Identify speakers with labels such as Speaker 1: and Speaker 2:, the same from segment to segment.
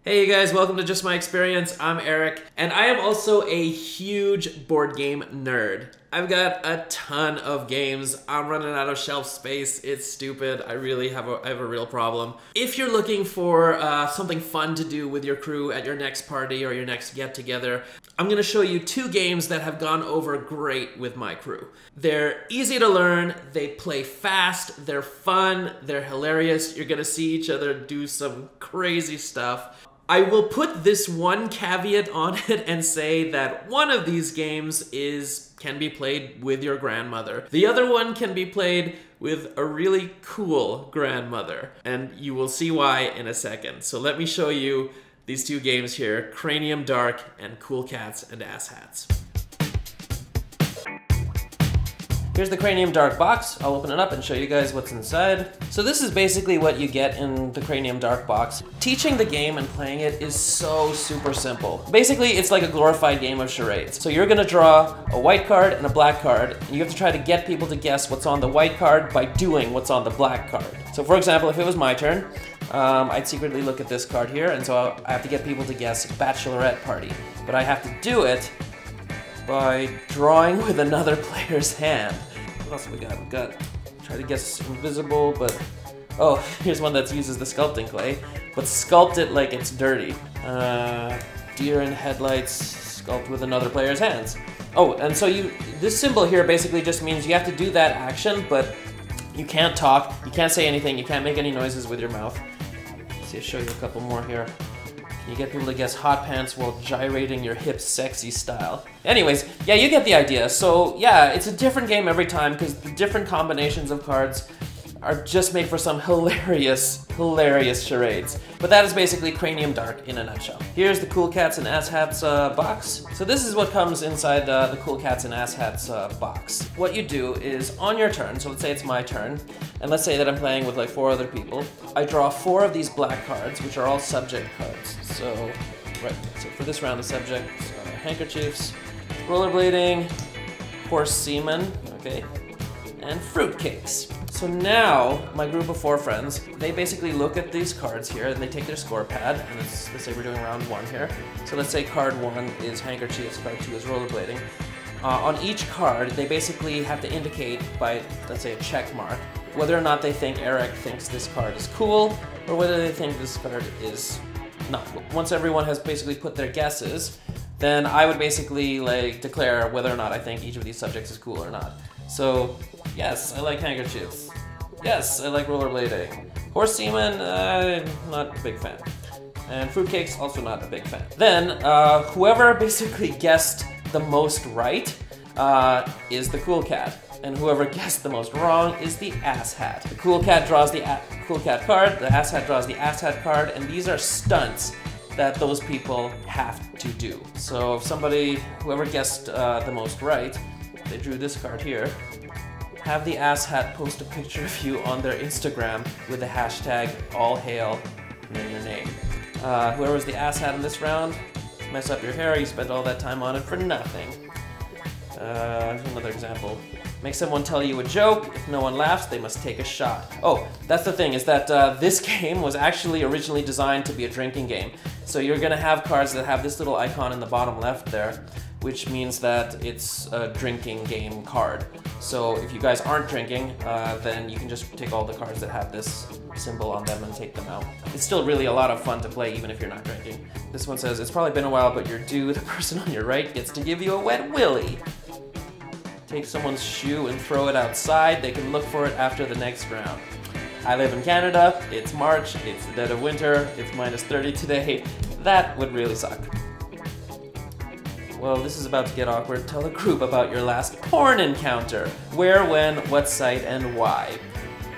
Speaker 1: Hey you guys, welcome to Just My Experience. I'm Eric, and I am also a huge board game nerd. I've got a ton of games. I'm running out of shelf space. It's stupid. I really have a real problem. If you're looking for something fun to do with your crew at your next party or your next get-together, I'm gonna show you two games that have gone over great with my crew. They're easy to learn, they play fast, they're fun, they're hilarious. You're gonna see each other do some crazy stuff. I will put this one caveat on it and say that one of these games can be played with your grandmother. The other one can be played with a really cool grandmother, and you will see why in a second. So let me show you these two games here, Cranium Dark and Coolcats Asshats. Here's the Cranium Dark box. I'll open it up and show you guys what's inside. So this is basically what you get in the Cranium Dark box. Teaching the game and playing it is so super simple. Basically, it's like a glorified game of charades. So you're gonna draw a white card and a black card, and you have to try to get people to guess what's on the white card by doing what's on the black card. So for example, if it was my turn, I'd secretly look at this card here, and so I have to get people to guess bachelorette party. But I have to do it by drawing with another player's hand. What else have we got? We've got, try to guess invisible, but, oh, here's one that uses the sculpting clay, but sculpt it like it's dirty. Deer in headlights, sculpt with another player's hands. Oh, and so this symbol here basically just means you have to do that action, but you can't talk, you can't say anything, you can't make any noises with your mouth. Let's see, I'll show you a couple more here. You get people to guess hot pants while gyrating your hips sexy style. Anyways, yeah, you get the idea. So yeah, it's a different game every time because the different combinations of cards are just made for some hilarious charades. But that is basically Cranium Dark in a nutshell. Here's the Coolcats Asshats box. So this is what comes inside the Coolcats Asshats box. What you do is on your turn, so let's say it's my turn, and let's say that I'm playing with like 4 other people. I draw 4 of these black cards, which are all subject cards. So for this round, the subjects are handkerchiefs, rollerblading, horse semen, okay, and fruitcakes. So now, my group of 4 friends, they basically look at these cards here and they take their score pad, and let's say we're doing round 1 here. So let's say card 1 is handkerchiefs, card 2 is rollerblading. On each card, they basically have to indicate by, let's say, a check mark, whether or not they think Eric thinks this card is cool, or whether they think this card is not. Once everyone has basically put their guesses, then I would basically like declare whether or not I think each of these subjects is cool or not. So, yes, I like handkerchiefs. Yes, I like rollerblading. Horse semen, not a big fan. And fruitcakes, also not a big fan. Then, whoever basically guessed the most right is the cool cat. And whoever guessed the most wrong is the asshat. The cool cat draws the cool cat card, the asshat draws the asshat card, and these are stunts that those people have to do. So if whoever guessed the most right, they drew this card here, have the asshat post a picture of you on their Instagram with the hashtag allhail and then your name. Whoever's the asshat in this round, mess up your hair, you spent all that time on it for nothing. Another example. Make someone tell you a joke. If no one laughs, they must take a shot. Oh, that's the thing, is that this game was actually originally designed to be a drinking game. So you're gonna have cards that have this little icon in the bottom left there, which means that it's a drinking game card. So if you guys aren't drinking, then you can just take all the cards that have this symbol on them and take them out. It's still really a lot of fun to play even if you're not drinking. This one says, it's probably been a while, but you're due. The person on your right gets to give you a wet willy. Take someone's shoe and throw it outside. They can look for it after the next round. I live in Canada, it's March, it's the dead of winter, it's -30 today. That would really suck. Well, this is about to get awkward. Tell the group about your last porn encounter. Where, when, what site, and why.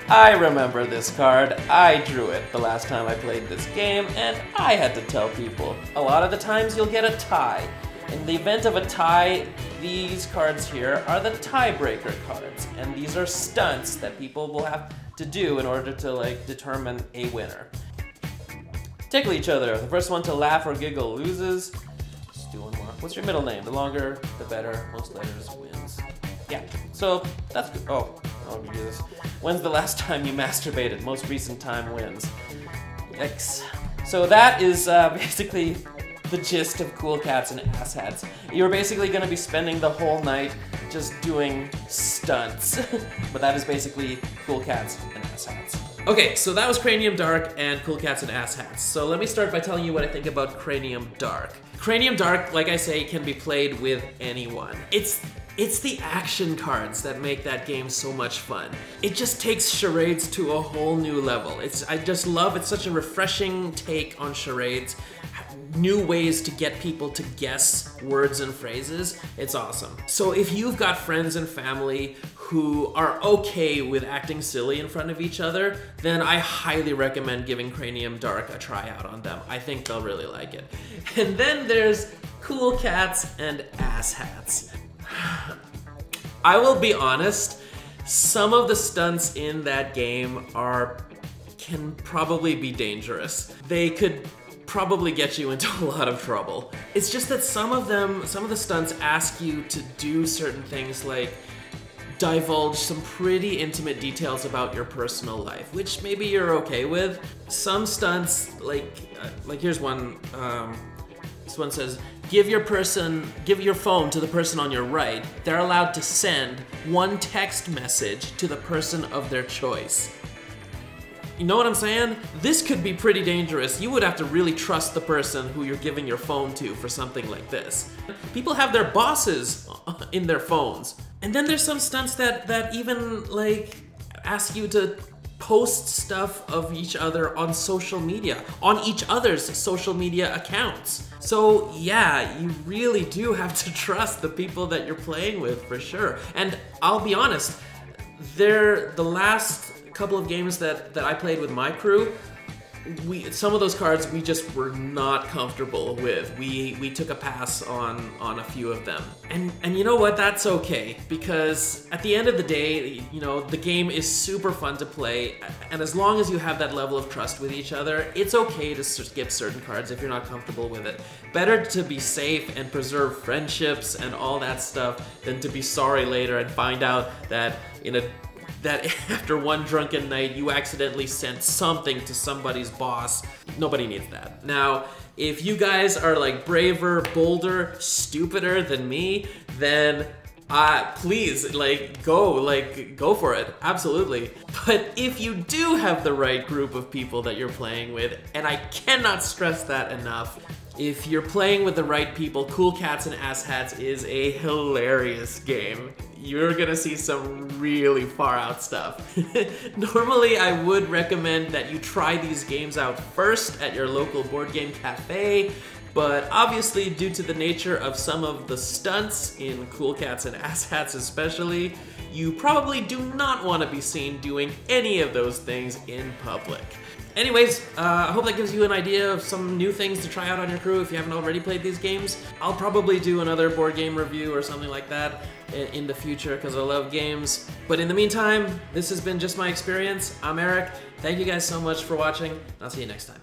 Speaker 1: I remember this card. I drew it the last time I played this game, and I had to tell people. A lot of the times you'll get a tie. In the event of a tie, these cards here are the tiebreaker cards, and these are stunts that people will have to do in order to like determine a winner. Tickle each other. The first one to laugh or giggle loses. Let's do one more. What's your middle name? The longer, the better. Most letters wins. Yeah, so that's good. Oh, Jesus. When's the last time you masturbated? Most recent time wins. Yikes. So that is basically the gist of Coolcats and Asshats. You're basically going to be spending the whole night just doing stunts. But that is basically Coolcats and Asshats. Okay, so that was Cranium Dark and Coolcats and Asshats. So let me start by telling you what I think about Cranium Dark. Cranium Dark, like I say, can be played with anyone. It's the action cards that make that game so much fun. It just takes charades to a whole new level. I just love it's such a refreshing take on charades. New ways to get people to guess words and phrases. It's awesome. So if you've got friends and family who are okay with acting silly in front of each other, then I highly recommend giving Cranium Dark a try out on them. I think they'll really like it. And then there's Coolcats and Asshats. I will be honest, some of the stunts in that game can probably be dangerous. They could probably get you into a lot of trouble. It's just that some of the stunts ask you to do certain things like divulge some pretty intimate details about your personal life, which maybe you're okay with. Some stunts, like here's one, this one says, give your phone to the person on your right. They're allowed to send one text message to the person of their choice. You know what I'm saying? This could be pretty dangerous. You would have to really trust the person who you're giving your phone to for something like this. People have their bosses in their phones. And then there's some stunts that even like ask you to post stuff of each other on social media, on each other's social media accounts. So yeah, you really do have to trust the people that you're playing with for sure. And I'll be honest, the last couple of games that I played with my crew, some of those cards we just were not comfortable with. We took a pass on a few of them. And you know what, that's okay, because at the end of the day, you know, the game is super fun to play, and as long as you have that level of trust with each other, it's okay to skip certain cards if you're not comfortable with it. Better to be safe and preserve friendships and all that stuff than to be sorry later and find out that that after one drunken night, you accidentally sent something to somebody's boss. Nobody needs that. Now, if you guys are like braver, bolder, stupider than me, then please, go for it, absolutely. But if you do have the right group of people that you're playing with, and I cannot stress that enough, if you're playing with the right people, Coolcats and Asshats is a hilarious game. You're gonna see some really far out stuff. Normally, I would recommend that you try these games out first at your local board game cafe, but obviously, due to the nature of some of the stunts in Coolcats and Asshats especially, you probably do not want to be seen doing any of those things in public. Anyways, I hope that gives you an idea of some new things to try out on your crew if you haven't already played these games. I'll probably do another board game review or something like that in the future because I love games. But in the meantime, this has been Just My Experience. I'm Eric. Thank you guys so much for watching. I'll see you next time.